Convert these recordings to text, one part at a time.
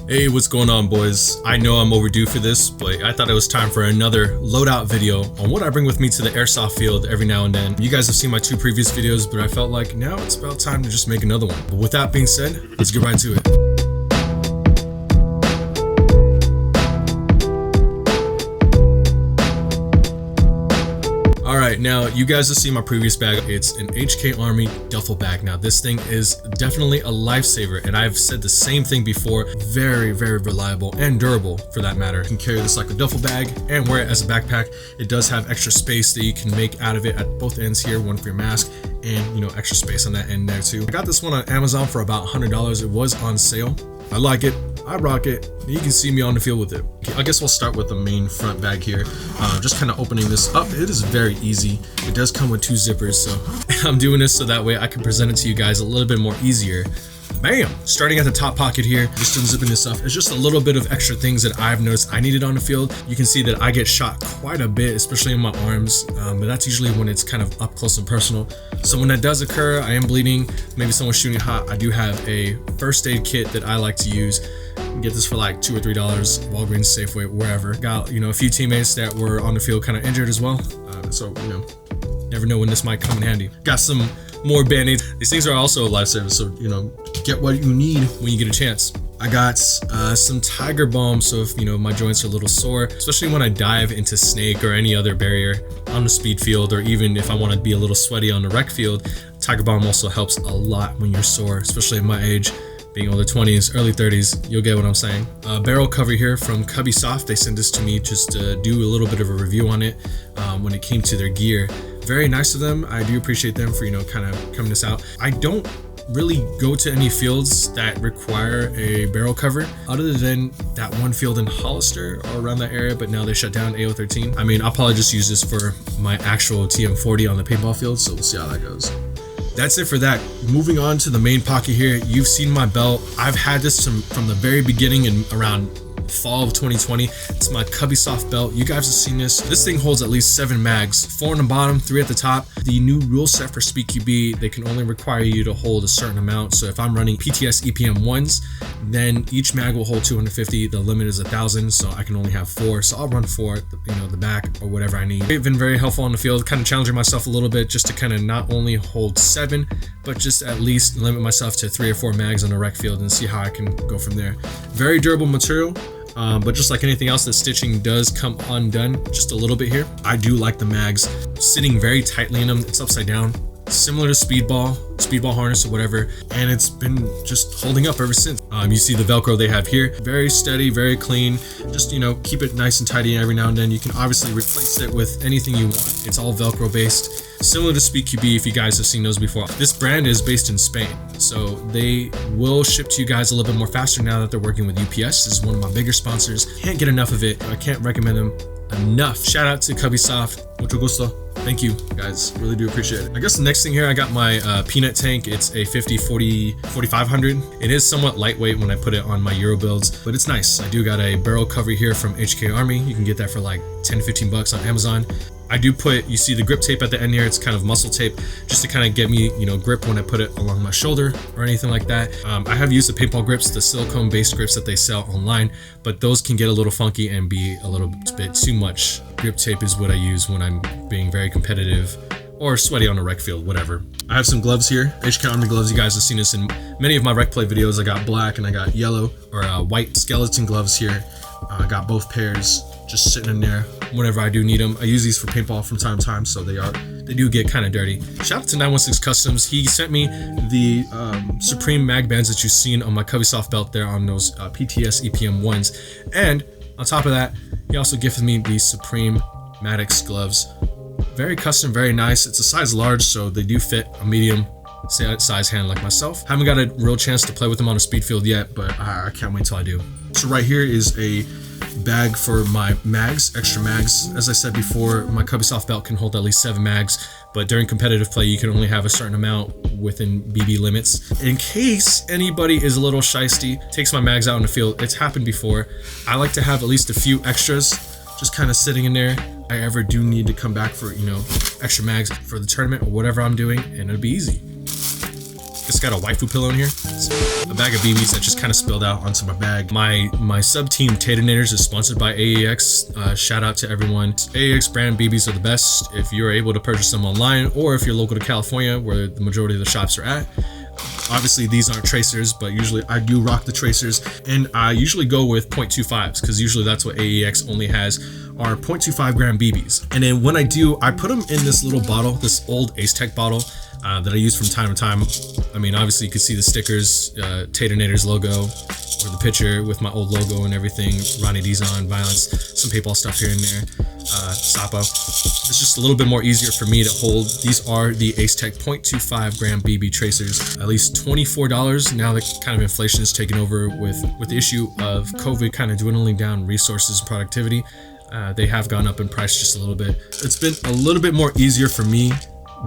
Hey, what's going on, boys? I know I'm overdue for this, but I thought it was time for another loadout video on what I bring with me to the airsoft field every now and then. You guys have seen my two previous videos, but I felt like now it's about time to just make another one. But with that being said, let's get right to it. Alright, now you guys have seen my previous bag. It's an HK Army duffel bag. Now this thing is definitely a lifesaver, and I've said the same thing before. Very, very reliable and durable for that matter. You can carry this like a duffel bag and wear it as a backpack. It does have extra space that you can make out of it at both ends here, one for your mask and, you know, extra space on that end there too. I got this one on Amazon for about $100. It was on sale. I like it. I rock it. You can see me on the field with it. Okay, I guess we'll start with the main front bag here. Just kind of opening this up. It is very easy. It does come with two zippers, so I'm doing this so that way I can present it to you guys a little bit more easier. Bam! Starting at the top pocket here, just unzipping this up. It's just a little bit of extra things that I've noticed I needed on the field. You can see that I get shot quite a bit, especially in my arms, but that's usually when it's kind of up close and personal. So when that does occur, I am bleeding, maybe someone's shooting hot, I do have a first aid kit that I like to use. Get this for like $2 or $3, Walgreens, Safeway, wherever. Got, you know, a few teammates that were on the field kind of injured as well. So, you know, never know when this might come in handy. Got some more band-aids. These things are also a lifesaver, so, you know, get what you need when you get a chance. I got some Tiger Balm, so if, you know, my joints are a little sore, especially when I dive into snake or any other barrier on the speed field, or even if I want to be a little sweaty on the rec field, Tiger Balm also helps a lot when you're sore, especially at my age. Being older 20s, early 30s, you'll get what I'm saying. Barrel cover here from Cubbysoft. They sent this to me just to do a little bit of a review on it when it came to their gear. Very nice of them. I do appreciate them for, you know, kind of coming this out. I don't really go to any fields that require a barrel cover other than that one field in Hollister or around that area, but now they shut down AO13. I mean, I'll probably just use this for my actual TM40 on the paintball field, so we'll see how that goes. That's it for that. Moving on to the main pocket here. You've seen my belt. I've had this from the very beginning and around fall of 2020. It's my Cubbysoft belt. You guys have seen this. This thing holds at least 7 mags, 4 on the bottom, 3 at the top. The new rule set for Speed QB, they can only require you to hold a certain amount. So if I'm running PTS EPM 1s, then each mag will hold 250. The limit is 1,000, so I can only have 4. So I'll run 4 at the back or whatever I need. They've been very helpful on the field, kind of challenging myself a little bit just to kind of not only hold 7, but just at least limit myself to 3 or 4 mags on the rec field and see how I can go from there. Very durable material. But just like anything else, the stitching does come undone just a little bit here. I do like the mags sitting very tightly in them. It's upside down, similar to speedball harness or whatever, and it's been just holding up ever since. You see the Velcro they have here, very steady, very clean. Just, you know, keep it nice and tidy every now and then. You can obviously replace it with anything you want. It's all Velcro based, similar to Speed QB if you guys have seen those before. This brand is based in Spain, so they will ship to you guys a little bit more faster now that they're working with UPS. This is one of my bigger sponsors. Can't get enough of it. I can't recommend them enough. Shout out to Cubbysoft. Mucho gusto. Thank you guys, really do appreciate it. I guess the next thing here, I got my peanut tank. It's a 4500. It is somewhat lightweight when I put it on my Euro builds, but it's nice. I do got a barrel cover here from HK Army. You can get that for like 10-15 bucks on Amazon. I do put, you see the grip tape at the end here, it's kind of muscle tape just to kind of get me, you know, grip when I put it along my shoulder or anything like that. I have used the paintball grips, the silicone based grips that they sell online, but those can get a little funky and be a little bit too much. Grip tape is what I use when I'm being very competitive or sweaty on a rec field, whatever. I have some gloves here, HK Army gloves. You guys have seen this in many of my rec play videos. I got black and I got yellow or white skeleton gloves here. I got both pairs just sitting in there whenever I do need them. I use these for paintball from time to time, so they do get kind of dirty. Shout out to 916 Customs. He sent me the Supreme mag bands that you've seen on my Cubbysoft belt there on those PTS EPM 1s, and on top of that, he also gifted me the Supreme Maddox gloves. Very custom, very nice. It's a size large, so they do fit a medium size hand like myself. Haven't got a real chance to play with them on a speed field yet, but I can't wait till I do. So right here is a bag for my mags, extra mags. As I said before, my Cubbysoft belt can hold at least 7 mags, but during competitive play you can only have a certain amount within BB limits. In case anybody is a little shysty, takes my mags out in the field, it's happened before, I like to have at least a few extras just kind of sitting in there. I ever do need to come back for, you know, extra mags for the tournament or whatever I'm doing, and it'll be easy. It's got a waifu pillow in here. It's a bag of BBs that just kind of spilled out onto my bag. My sub team Tatonators is sponsored by AEX. Shout out to everyone. AEX brand BBs are the best if you're able to purchase them online, or if you're local to California where the majority of the shops are at. Obviously these aren't tracers, but usually I do rock the tracers, and I usually go with 0.25s because usually that's what AEX only has, are 0.25 gram BBs. And then when I do, I put them in this little bottle, this old Ace Tech bottle that I use from time to time. I mean, obviously you can see the stickers, Tatonators logo, or the picture with my old logo and everything, Ronnie Dizon, Violence, some paintball stuff here and there, Sapo. It's just a little bit more easier for me to hold. These are the Ace Tech 0.25 gram BB tracers, at least $24. Now that kind of inflation is taking over with the issue of COVID kind of dwindling down resources and productivity. They have gone up in price just a little bit. It's been a little bit more easier for me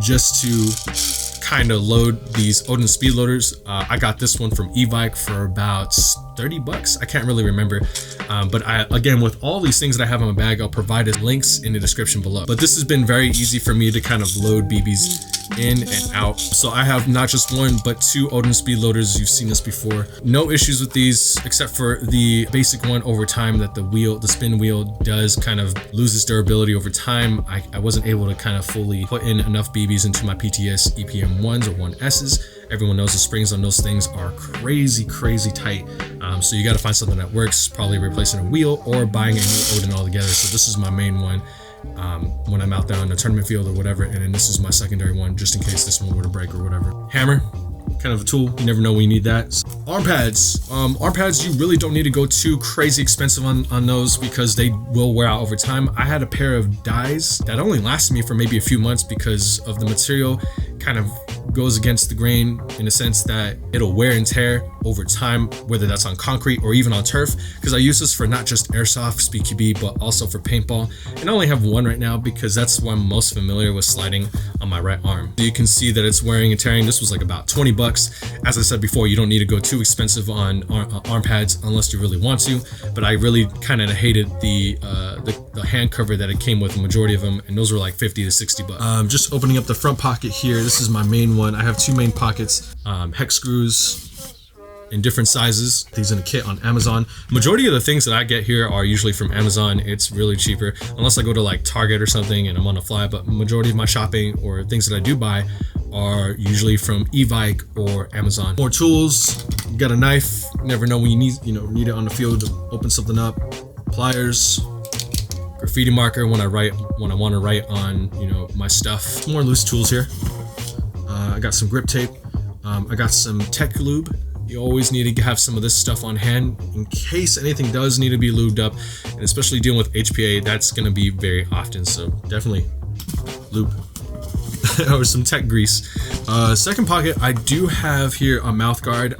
just to kind of load these Odin speed loaders. I got this one from e-bike for about $30. I can't really remember, but again, with all these things that I have in my bag, I'll provide links in the description below. But this has been very easy for me to kind of load BBs in and out. So I have not just one but two Odin speed loaders. You've seen this before. No issues with these except for the basic one over time, that the spin wheel does kind of lose its durability over time. I wasn't able to kind of fully put in enough BBs into my PTS EPM 1s or 1Ss. Everyone knows the springs on those things are crazy tight. So you got to find something that works, probably replacing a wheel or buying a new Odin altogether. So this is my main one when I'm out there on the tournament field or whatever, and then this is my secondary one just in case this one were to break or whatever. Hammer, kind of a tool, you never know when you need that. Arm pads. Arm pads, you really don't need to go too crazy expensive on those because they will wear out over time. I had a pair of dyes that only lasted me for maybe a few months because of the material kind of goes against the grain in the sense that it'll wear and tear over time, whether that's on concrete or even on turf, because I use this for not just airsoft, speed QB, but also for paintball. And I only have one right now because that's where I'm most familiar with sliding on my right arm. So you can see that it's wearing and tearing. This was like about $20. As I said before, you don't need to go too expensive on arm pads unless you really want to, but I really kind of hated the hand cover that it came with, the majority of them, and those were like 50 to 60 bucks. Just opening up the front pocket here, this is my main one. I have two main pockets, hex screws in different sizes. These in a kit on Amazon. Majority of the things that I get here are usually from Amazon. It's really cheaper unless I go to like Target or something and I'm on the fly, but majority of my shopping or things that I do buy are usually from e-bike or Amazon. More tools. You got a knife, you never know when you need it on the field to open something up. Pliers, graffiti marker when I want to write on my stuff. More loose tools here. I got some grip tape. I got some tech lube. You always need to have some of this stuff on hand in case anything does need to be lubed up, and especially dealing with HPA, that's going to be very often, so definitely lube. Or some tech grease. Second pocket, I do have here a mouth guard,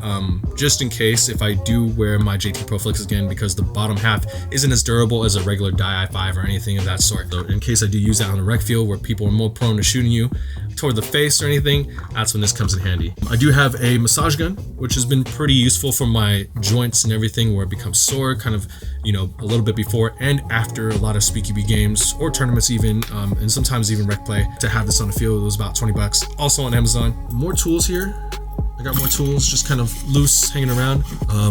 just in case if I do wear my JT Pro Flex again, because the bottom half isn't as durable as a regular Dye i5 or anything of that sort. So in case I do use that on the rec field where people are more prone to shooting you toward the face or anything, that's when this comes in handy. I do have a massage gun, which has been pretty useful for my joints and everything where it becomes sore, kind of, a little bit before and after a lot of SpeedQB games or tournaments even, and sometimes even rec play. To have this on the field, it was about $20. Also on Amazon. More tools here. I got more tools just kind of loose hanging around.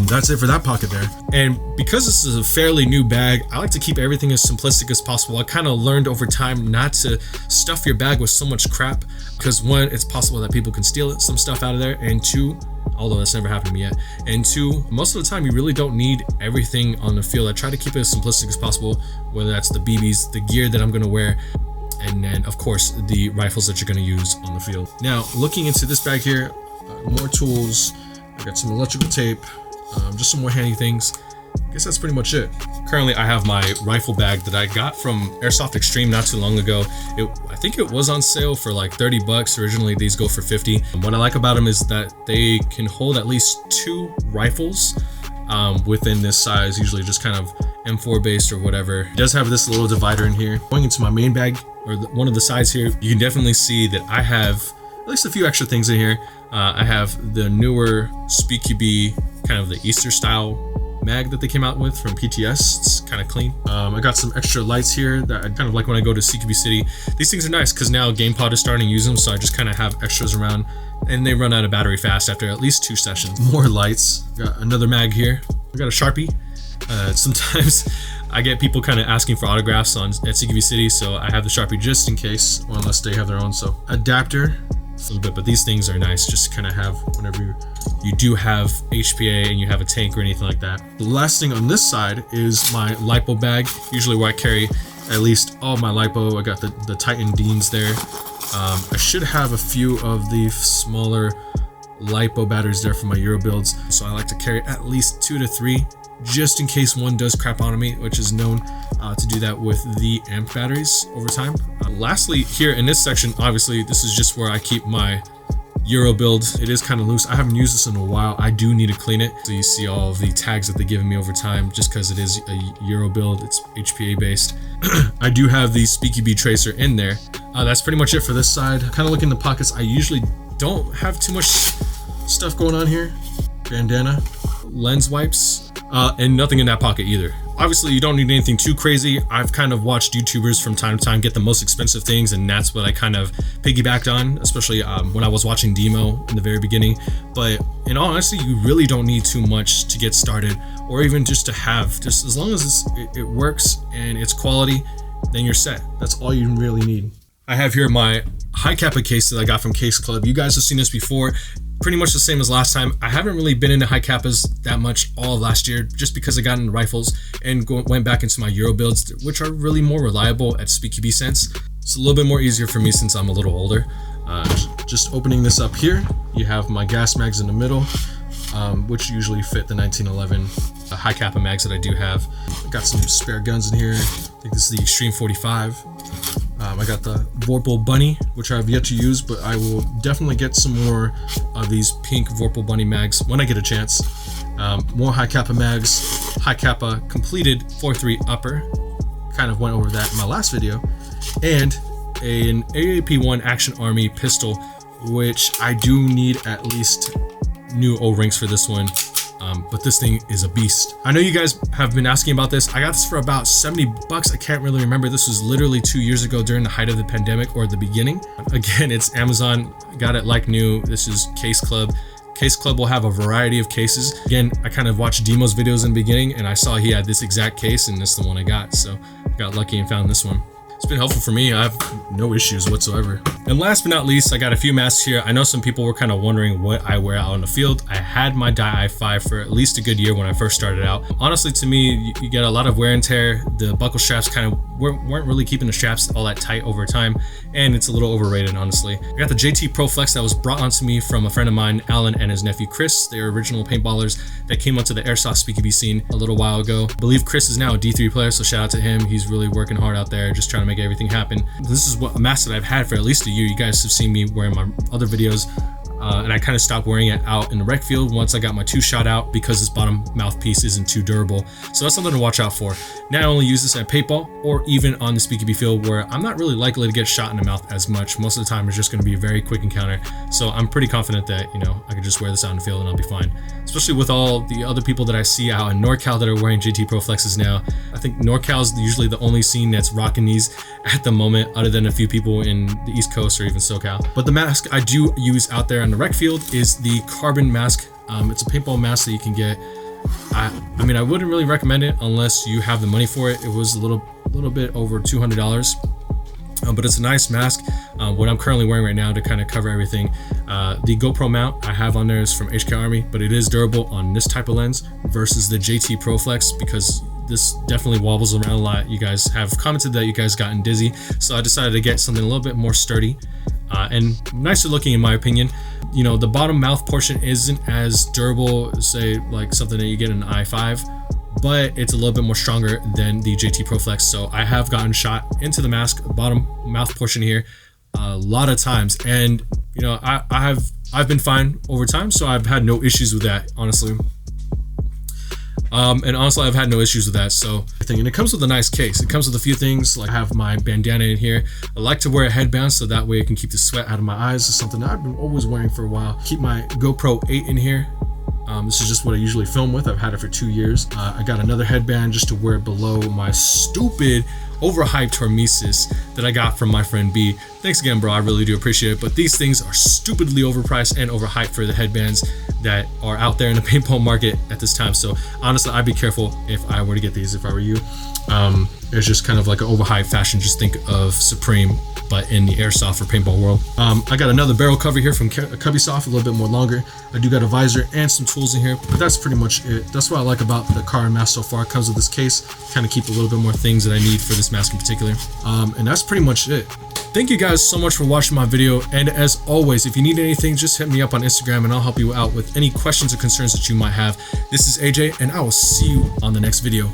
That's it for that pocket there. And because this is a fairly new bag, I like to keep everything as simplistic as possible. I kind of learned over time not to stuff your bag with so much crap, because one, it's possible that people can steal some stuff out of there, and two, although that's never happened to me yet, and two, most of the time you really don't need everything on the field. I try to keep it as simplistic as possible, whether that's the BBs, the gear that I'm going to wear, and then of course the rifles that you're going to use on the field. Now looking into this bag here, more tools. I got some electrical tape, just some more handy things. I guess that's pretty much it. Currently I have my rifle bag that I got from Airsoft Extreme not too long ago. I think it was on sale for like $30. Originally these go for 50. What I like about them is that they can hold at least 2 rifles within this size, usually just kind of M4 based or whatever. It does have this little divider in here. Going into my main bag, or one of the sides here, you can definitely see that I have at least a few extra things in here. I have the newer SpeedQB, kind of the Easter style mag that they came out with from PTS. It's kind of clean. I got some extra lights here that I kind of like when I go to CQB City. These things are nice because now GamePod is starting to use them, so I just kind of have extras around, and they run out of battery fast after at least 2 sessions. More lights. Got another mag here. I got a Sharpie. Sometimes I get people kind of asking for autographs at CQB City, so I have the Sharpie just in case, or unless they have their own. So adapter, a little bit, but these things are nice just to kind of have whenever you do have HPA and you have a tank or anything like that. The last thing on this side is my lipo bag, usually where I carry at least all my lipo. I got the Titan Deans there. I should have a few of the smaller lipo batteries there for my Euro builds, so I like to carry at least 2 to 3 just in case one does crap on me, which is known to do that with the amp batteries over time. Lastly, here in this section, obviously this is just where I keep my Euro build. It is kind of loose. I haven't used this in a while. I do need to clean it. So you see all of the tags that they've given me over time, just because it is a Euro build. It's HPA based. I do have the SpeakyB tracer in there. That's pretty much it for this side. Kind of look in the pockets. I usually don't have too much stuff going on here. Bandana, lens wipes, and nothing in that pocket either. Obviously, you don't need anything too crazy. I've kind of watched YouTubers from time to time get the most expensive things, and that's what I kind of piggybacked on, especially when I was watching Demo in the very beginning. But in all honesty, you really don't need too much to get started, or even just to have. Just as long as it works and it's quality, then you're set. That's all you really need. I have here my high kappa case that I got from Case Club. You guys have seen this before. Pretty much the same as last time. I haven't really been into high kappas that much all of last year, just because I got into rifles and went back into my Euro builds, which are really more reliable at SpeakyB sense. It's a little bit more easier for me since I'm a little older. Just opening this up here, you have my gas mags in the middle, which usually fit the 1911 high kappa mags that I do have. I got some spare guns in here. I think this is the Extreme 45. I got the Vorpal Bunny, which I have yet to use, but I will definitely get some more of these pink Vorpal Bunny mags when I get a chance. More high kappa mags, high kappa completed 4.3 upper, kind of went over that in my last video, and an AAP1 Action Army pistol, which I do need at least new O-rings for this one. But this thing is a beast. I know you guys have been asking about this. I got this for about 70 bucks. I can't really remember. This was literally 2 years ago during the height of the pandemic or the beginning. Again, it's Amazon. Got it like new. This is Case Club. Case Club will have a variety of cases. Again, I kind of watched Demo's videos in the beginning and I saw he had this exact case, and this is the one I got. So I got lucky and found this one. It's been helpful for me. I have no issues whatsoever. And last but not least, I got a few masks here. I know some people were kind of wondering what I wear out in the field. I had my Dye i5 for at least a good year when I first started out. Honestly, to me, you get a lot of wear and tear. The buckle straps kind of weren't really keeping the straps all that tight over time, and it's a little overrated, honestly. I got the JT Pro Flex that was brought onto me from a friend of mine, Alan, and his nephew Chris. They are original paintballers that came onto the Airsoft SpeakyB scene a little while ago. I believe Chris is now a D3 player, so shout out to him. He's really working hard out there, just trying to make everything happen. This is a mask that I've had for at least a year. You guys have seen me wearing my other videos, and I kind of stopped wearing it out in the rec field once I got my 2-shot out because this bottom mouthpiece isn't too durable. So that's something to watch out for. Not only use this at paintball or even on the SpeakyB field where I'm not really likely to get shot in the mouth as much. Most of the time it's just going to be a very quick encounter. So I'm pretty confident that, I can just wear this out in the field and I'll be fine. Especially with all the other people that I see out in NorCal that are wearing JT Pro Flexes now. I think NorCal is usually the only scene that's rocking these at the moment, other than a few people in the East Coast or even SoCal. But the mask I do use out there on the rec field is the carbon mask. It's a paintball mask that you can get. I mean, I wouldn't really recommend it unless you have the money for it. It was a little bit over $200. But it's a nice mask. What I'm currently wearing right now to kind of cover everything. The GoPro mount I have on there is from HK Army, but it is durable on this type of lens versus the JT Pro Flex, because this definitely wobbles around a lot. You guys have commented that you guys gotten dizzy, so I decided to get something a little bit more sturdy and nicer looking in my opinion. The bottom mouth portion isn't as durable, say like something that you get in an i5, but it's a little bit more stronger than the JT Pro Flex. So I have gotten shot into the mask, bottom mouth portion here, a lot of times, and I've been fine over time, so I've had no issues with that, honestly. And honestly, I've had no issues with that. So and it comes with a nice case. It comes with a few things, like I have my bandana in here. I like to wear a headband so that way I can keep the sweat out of my eyes. It's something that I've been always wearing for a while. Keep my GoPro 8 in here. This is just what I usually film with. I've had it for 2 years. I got another headband just to wear below my stupid overhyped hormesis that I got from my friend B. Thanks again, bro. I really do appreciate it. But these things are stupidly overpriced and overhyped for the headbands that are out there in the paintball market at this time. So honestly, I'd be careful if I were to get these, if I were you. It's just kind of like an overhyped fashion. Just think of Supreme, but in the airsoft or paintball world. I got another barrel cover here from Cubbysoft, a little bit more longer. I do got a visor and some tools in here, but that's pretty much it. That's what I like about the Kara mask so far. It comes with this case, kind of keep a little bit more things that I need for this mask in particular. And that's pretty much it. Thank you guys so much for watching my video, and as always, if you need anything, just hit me up on Instagram and I'll help you out with any questions or concerns that you might have. This is AJ, and I will see you on the next video.